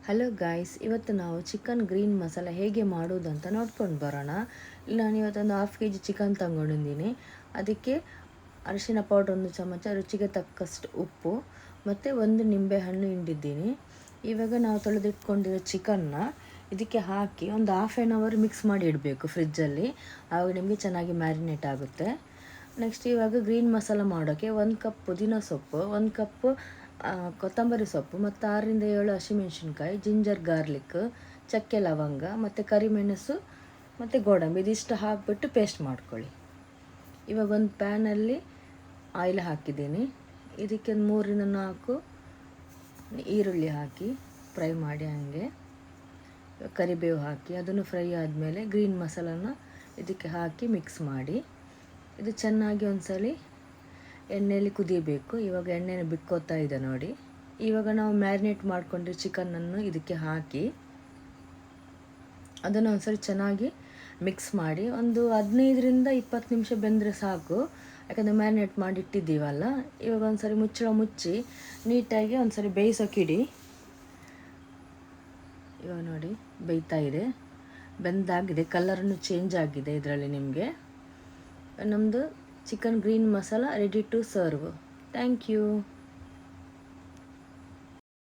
Hello guys, ಇವತ್ತು ನಾವು chicken green masala ಹೇಗೆ ಮಾಡೋದು ಅಂತ ನೋಡ್ಕೊಂಡು ಬರೋಣ. ಇಲ್ಲಿ ನಾನು ಇವತ್ತೊಂದು 1/2 kg ಚಿಕನ್ ತಗೊಂಡಿದ್ದೀನಿ. ಅದಕ್ಕೆ ಅರಿಶಿನ ಪೌಡ್ರ್ 1 ಚಮಚ, ರುಚಿಗೆ ತಕ್ಕಷ್ಟು ಉಪ್ಪು ಮತ್ತು 1 ನಿಂಬೆಹಣ್ಣು ಹಿಂಡಿದ್ದೀನಿ. ಇವಾಗ ನಾವು ತೊಳೆದಿಟ್ಕೊಂಡಿರೋ ಚಿಕನ್ನ ಇದಕ್ಕೆ ಹಾಕಿ ಒಂದು 1/2 hour ಮಿಕ್ಸ್ ಮಾಡಿ ಇಡಬೇಕು ಫ್ರಿಜ್ಜಲ್ಲಿ. ಆವಾಗ ನಿಮಗೆ ಚೆನ್ನಾಗಿ ಮ್ಯಾರಿನೇಟ್ ಆಗುತ್ತೆ. ನೆಕ್ಸ್ಟ್ ಇವಾಗ ಗ್ರೀನ್ ಮಸಾಲ ಮಾಡೋಕ್ಕೆ 1 ಕಪ್ ಪುದೀನ ಸೊಪ್ಪು, 1 ಕಪ್ ಕೊತ್ತಂಬರಿ ಸೊಪ್ಪು ಮತ್ತು 6ರಿಂದ 7 ಹಸಿಮೆಣಸಿನ್ಕಾಯಿ, ಜಿಂಜರ್ ಗಾರ್ಲಿಕ್, ಚಕ್ಕೆ ಲವಂಗ ಮತ್ತು ಕರಿಮೆಣಸು ಮತ್ತು ಗೋಡಂಬಿ ಇದಿಷ್ಟು ಹಾಕಿಬಿಟ್ಟು ಪೇಸ್ಟ್ ಮಾಡ್ಕೊಳ್ಳಿ. ಇವಾಗ ಒಂದು ಪ್ಯಾನಲ್ಲಿ ಆಯಿಲ್ ಹಾಕಿದ್ದೀನಿ. ಇದಕ್ಕೆ 3ರಿಂದ 4 ಈರುಳ್ಳಿ ಹಾಕಿ ಫ್ರೈ ಮಾಡಿ, ಹಾಗೆ ಕರಿಬೇವು ಹಾಕಿ ಅದನ್ನು ಫ್ರೈ ಆದಮೇಲೆ ಗ್ರೀನ್ ಮಸಾಲನ ಇದಕ್ಕೆ ಹಾಕಿ ಮಿಕ್ಸ್ ಮಾಡಿ ಇದು ಚೆನ್ನಾಗಿ ಒಂದ್ಸಲಿ ಎಣ್ಣೆಯಲ್ಲಿ ಕುದಿಯಬೇಕು. ಇವಾಗ ಎಣ್ಣೆನ ಬಿಟ್ಕೋತಾ ಇದೆ ನೋಡಿ. ಇವಾಗ ನಾವು ಮ್ಯಾರಿನೇಟ್ ಮಾಡಿಕೊಂಡು ಚಿಕನನ್ನು ಇದಕ್ಕೆ ಹಾಕಿ ಅದನ್ನು ಒಂದ್ಸರಿ ಚೆನ್ನಾಗಿ ಮಿಕ್ಸ್ ಮಾಡಿ ಒಂದು 15ರಿಂದ 20 ನಿಮಿಷ ಬೆಂದರೆ ಸಾಕು. ಯಾಕಂದರೆ ಮ್ಯಾರಿನೇಟ್ ಮಾಡಿ ಇಟ್ಟಿದ್ದೀವಲ್ಲ. ಇವಾಗ ಒಂದ್ಸರಿ ಮುಚ್ಚಳ ಮುಚ್ಚಿ ನೀಟಾಗಿ ಒಂದ್ಸರಿ ಬೇಯಿಸೋಕ್ಕಿಡಿ. ಇವಾಗ ನೋಡಿ ಬೇಯ್ತಾ ಇದೆ, ಬೆಂದಾಗಿದೆ, ಕಲರನ್ನು ಚೇಂಜ್ ಆಗಿದೆ. ಇದರಲ್ಲಿ ನಿಮಗೆ ನಮ್ಮದು chicken green masala ready to serve. Thank you.